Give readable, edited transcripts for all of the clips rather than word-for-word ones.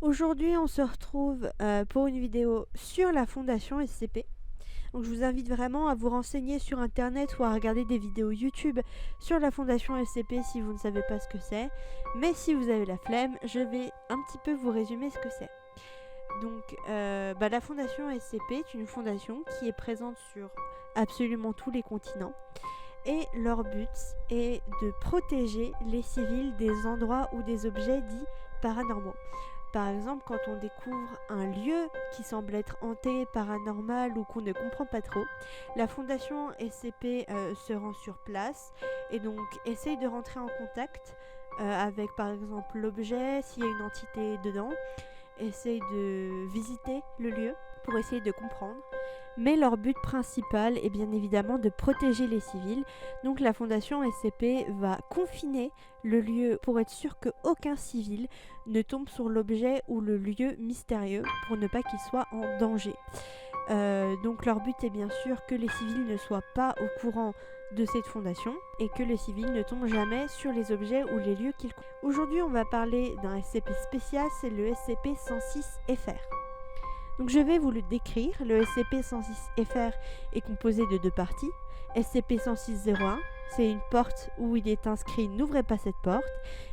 Aujourd'hui, on se retrouve pour une vidéo sur la Fondation SCP. Donc, je vous invite vraiment à vous renseigner sur internet ou à regarder des vidéos YouTube sur la Fondation SCP si vous ne savez pas ce que c'est. Mais si vous avez la flemme, je vais un petit peu vous résumer ce que c'est. Donc, la Fondation SCP est une fondation qui est présente sur absolument tous les continents. Et leur but est de protéger les civils des endroits ou des objets dits paranormaux. Par exemple, quand on découvre un lieu qui semble être hanté, paranormal ou qu'on ne comprend pas trop, la fondation SCP se rend sur place et donc essaye de rentrer en contact avec par exemple l'objet, s'il y a une entité dedans, essaye de visiter le lieu pour essayer de comprendre. Mais leur but principal est bien évidemment de protéger les civils. Donc la fondation SCP va confiner le lieu pour être sûr qu'aucun civil ne tombe sur l'objet ou le lieu mystérieux pour ne pas qu'il soit en danger. Donc leur but est bien sûr que les civils ne soient pas au courant de cette fondation et que les civils ne tombent jamais sur les objets ou les lieux qu'ils... Aujourd'hui on va parler d'un SCP spécial, c'est le SCP-106-FR. Donc je vais vous le décrire. Le SCP-106-FR est composé de deux parties. SCP-106-01, c'est une porte où il est inscrit « N'ouvrez pas cette porte ».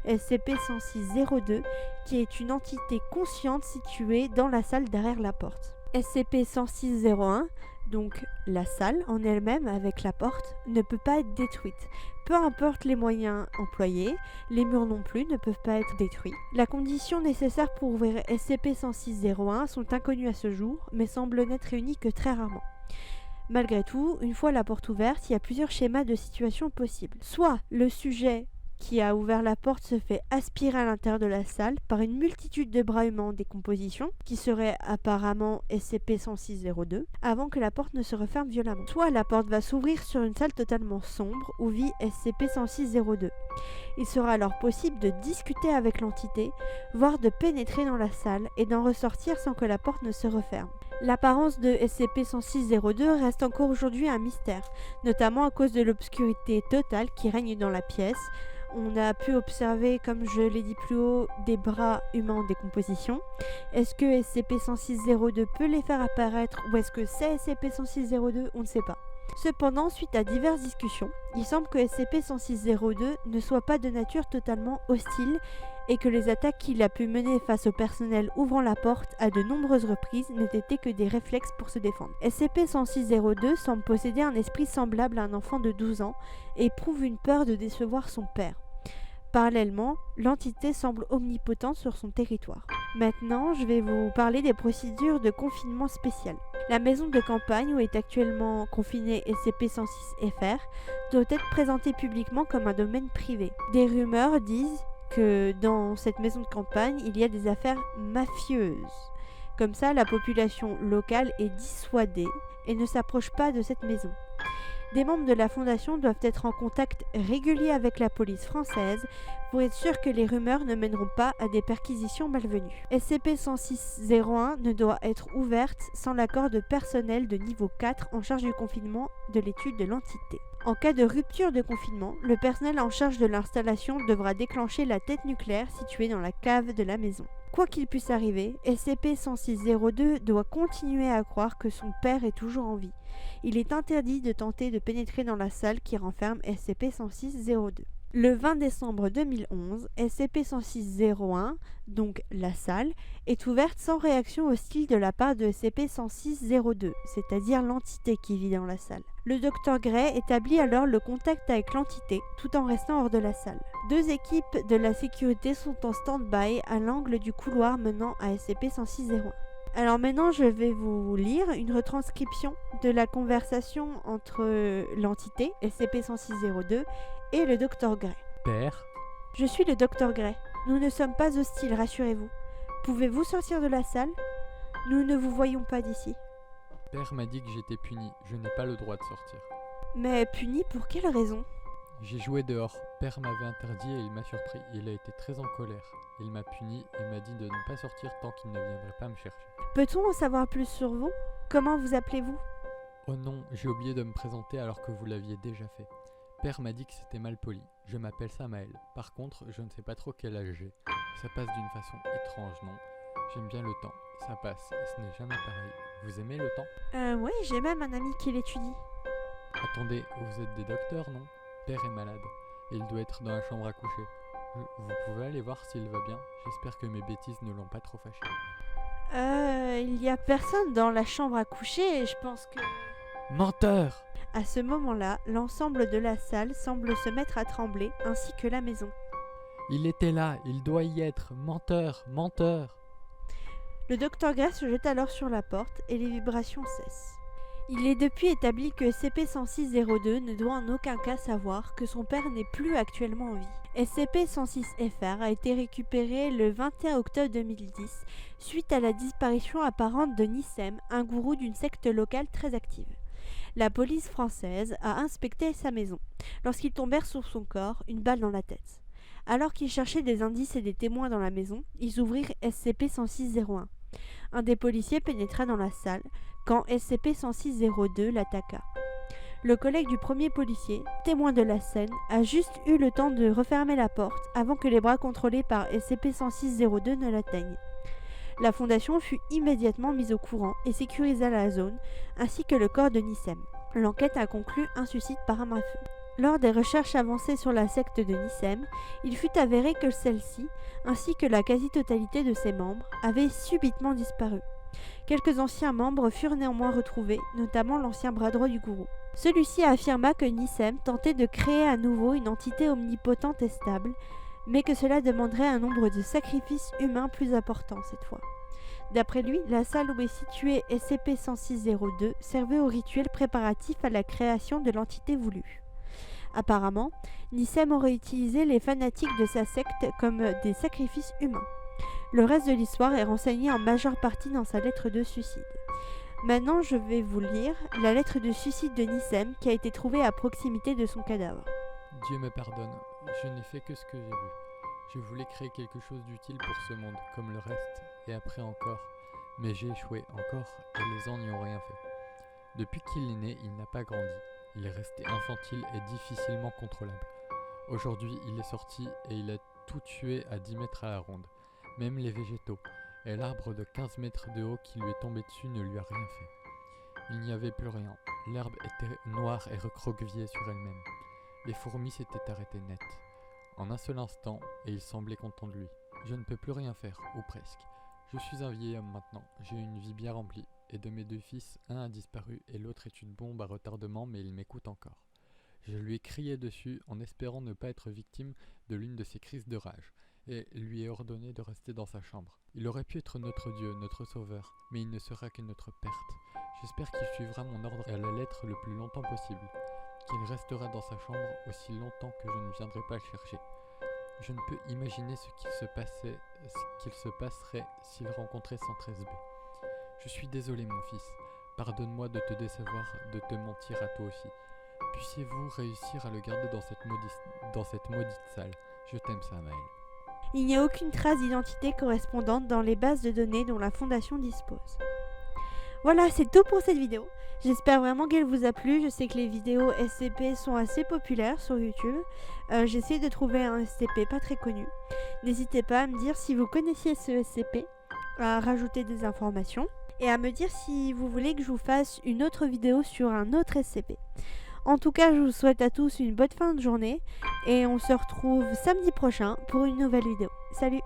SCP-106-02, qui est une entité consciente située dans la salle derrière la porte. SCP-106-01, donc la salle en elle-même avec la porte, ne peut pas être détruite. Peu importe les moyens employés, les murs non plus ne peuvent pas être détruits. La condition nécessaire pour ouvrir SCP-106-01 sont inconnues à ce jour, mais semblent n'être réunies que très rarement. Malgré tout, une fois la porte ouverte, il y a plusieurs schémas de situation possibles. Soit le sujet qui a ouvert la porte se fait aspirer à l'intérieur de la salle par une multitude de bras humains en décomposition, qui serait apparemment SCP-106-02, avant que la porte ne se referme violemment. Soit la porte va s'ouvrir sur une salle totalement sombre où vit SCP-106-02. Il sera alors possible de discuter avec l'entité, voire de pénétrer dans la salle et d'en ressortir sans que la porte ne se referme. L'apparence de SCP-106-02 reste encore aujourd'hui un mystère, notamment à cause de l'obscurité totale qui règne dans la pièce. On a pu observer, comme je l'ai dit plus haut, des bras humains en décomposition. Est-ce que SCP-106-02 peut les faire apparaître ou est-ce que c'est SCP-106-02 ? On ne sait pas. Cependant, suite à diverses discussions, il semble que SCP-106-02 ne soit pas de nature totalement hostile et que les attaques qu'il a pu mener face au personnel ouvrant la porte à de nombreuses reprises n'aient été que des réflexes pour se défendre. SCP-106-02 semble posséder un esprit semblable à un enfant de 12 ans et éprouve une peur de décevoir son père. Parallèlement, l'entité semble omnipotente sur son territoire. Maintenant, je vais vous parler des procédures de confinement spéciales. La maison de campagne où est actuellement confiné SCP-106-FR doit être présentée publiquement comme un domaine privé. Des rumeurs disent que dans cette maison de campagne, il y a des affaires mafieuses. Comme ça, la population locale est dissuadée et ne s'approche pas de cette maison. Des membres de la fondation doivent être en contact régulier avec la police française pour être sûr que les rumeurs ne mèneront pas à des perquisitions malvenues. SCP-106-01 ne doit être ouverte sans l'accord de personnel de niveau 4 en charge du confinement de l'étude de l'entité. En cas de rupture de confinement, le personnel en charge de l'installation devra déclencher la tête nucléaire située dans la cave de la maison. Quoi qu'il puisse arriver, SCP-106-02 doit continuer à croire que son père est toujours en vie. Il est interdit de tenter de pénétrer dans la salle qui renferme SCP-106-02. Le 20 décembre 2011, SCP-106-01, donc la salle, est ouverte sans réaction hostile de la part de SCP-106-02, c'est-à-dire l'entité qui vit dans la salle. Le Dr Gray établit alors le contact avec l'entité, tout en restant hors de la salle. Deux équipes de la sécurité sont en stand-by à l'angle du couloir menant à SCP-106-01. Alors maintenant, je vais vous lire une retranscription de la conversation entre l'entité, SCP-106-02, et le Dr Gray. Père, Je suis le Dr Gray. Nous ne sommes pas hostiles, rassurez-vous. Pouvez-vous sortir de la salle ? Nous ne vous voyons pas d'ici. Père m'a dit que j'étais puni, je n'ai pas le droit de sortir. Mais puni pour quelle raison ? J'ai joué dehors, Père m'avait interdit et il m'a surpris. Il a été très en colère. Il m'a puni et m'a dit de ne pas sortir tant qu'il ne viendrait pas me chercher. Peut-on en savoir plus sur vous ? Comment vous appelez-vous ? Oh non, j'ai oublié de me présenter alors que vous l'aviez déjà fait. Père m'a dit que c'était mal poli. Je m'appelle Samaël. Par contre, je ne sais pas trop quel âge j'ai. Ça passe d'une façon étrange, non ? J'aime bien le temps, ça passe, et ce n'est jamais pareil. Vous aimez le temps? Oui, j'ai même un ami qui l'étudie. Attendez, vous êtes des docteurs, non? Père est malade, et il doit être dans la chambre à coucher. Vous pouvez aller voir s'il va bien? J'espère que mes bêtises ne l'ont pas trop fâché. Il y a personne dans la chambre à coucher et je pense que... Menteur! À ce moment-là, l'ensemble de la salle semble se mettre à trembler, ainsi que la maison. Il était là, il doit y être. Menteur, menteur! Le docteur Gray se jette alors sur la porte et les vibrations cessent. Il est depuis établi que SCP-106-02 ne doit en aucun cas savoir que son père n'est plus actuellement en vie. SCP-106-FR a été récupéré le 21 octobre 2010 suite à la disparition apparente de Nissem, un gourou d'une secte locale très active. La police française a inspecté sa maison lorsqu'ils tombèrent sur son corps, une balle dans la tête. Alors qu'ils cherchaient des indices et des témoins dans la maison, ils ouvrirent SCP-106-01. Un des policiers pénétra dans la salle quand SCP-106-02 l'attaqua. Le collègue du premier policier, témoin de la scène, a juste eu le temps de refermer la porte avant que les bras contrôlés par SCP-106-02 ne l'atteignent. La fondation fut immédiatement mise au courant et sécurisa la zone, ainsi que le corps de Nissem. L'enquête a conclu un suicide par arme à feu. Lors des recherches avancées sur la secte de Nissem, il fut avéré que celle-ci, ainsi que la quasi-totalité de ses membres, avaient subitement disparu. Quelques anciens membres furent néanmoins retrouvés, notamment l'ancien bras droit du gourou. Celui-ci affirma que Nissem tentait de créer à nouveau une entité omnipotente et stable, mais que cela demanderait un nombre de sacrifices humains plus important cette fois. D'après lui, la salle où est située SCP-106-02 servait au rituel préparatif à la création de l'entité voulue. Apparemment, Nissem aurait utilisé les fanatiques de sa secte comme des sacrifices humains. Le reste de l'histoire est renseigné en majeure partie dans sa lettre de suicide. Maintenant, je vais vous lire la lettre de suicide de Nissem qui a été trouvée à proximité de son cadavre. Dieu me pardonne, je n'ai fait que ce que j'ai vu. Je voulais créer quelque chose d'utile pour ce monde, comme le reste, et après encore. Mais j'ai échoué encore, et les ans n'y ont rien fait. Depuis qu'il est né, il n'a pas grandi. Il est resté infantile et difficilement contrôlable. Aujourd'hui, il est sorti et il a tout tué à 10 mètres à la ronde, même les végétaux, et l'arbre de 15 mètres de haut qui lui est tombé dessus ne lui a rien fait. Il n'y avait plus rien, l'herbe était noire et recroquevillée sur elle-même. Les fourmis s'étaient arrêtées net. En un seul instant, et il semblait content de lui. Je ne peux plus rien faire, ou presque. Je suis un vieil homme maintenant, j'ai une vie bien remplie, et de mes 2 fils, un a disparu et l'autre est une bombe à retardement, mais il m'écoute encore. Je lui ai crié dessus en espérant ne pas être victime de l'une de ses crises de rage, et lui ai ordonné de rester dans sa chambre. Il aurait pu être notre Dieu, notre sauveur, mais il ne sera que notre perte. J'espère qu'il suivra mon ordre à la lettre le plus longtemps possible, qu'il restera dans sa chambre aussi longtemps que je ne viendrai pas le chercher. Je ne peux imaginer ce qu'il se passerait s'il rencontrait 113B. Je suis désolé mon fils, pardonne-moi de te décevoir, de te mentir à toi aussi. Puissiez-vous réussir à le garder dans cette maudite salle. Je t'aime Samael. Il n'y a aucune trace d'identité correspondante dans les bases de données dont la Fondation dispose. Voilà, c'est tout pour cette vidéo. J'espère vraiment qu'elle vous a plu. Je sais que les vidéos SCP sont assez populaires sur YouTube. J'essaie de trouver un SCP pas très connu. N'hésitez pas à me dire si vous connaissiez ce SCP, à rajouter des informations et à me dire si vous voulez que je vous fasse une autre vidéo sur un autre SCP. En tout cas, je vous souhaite à tous une bonne fin de journée et on se retrouve samedi prochain pour une nouvelle vidéo. Salut!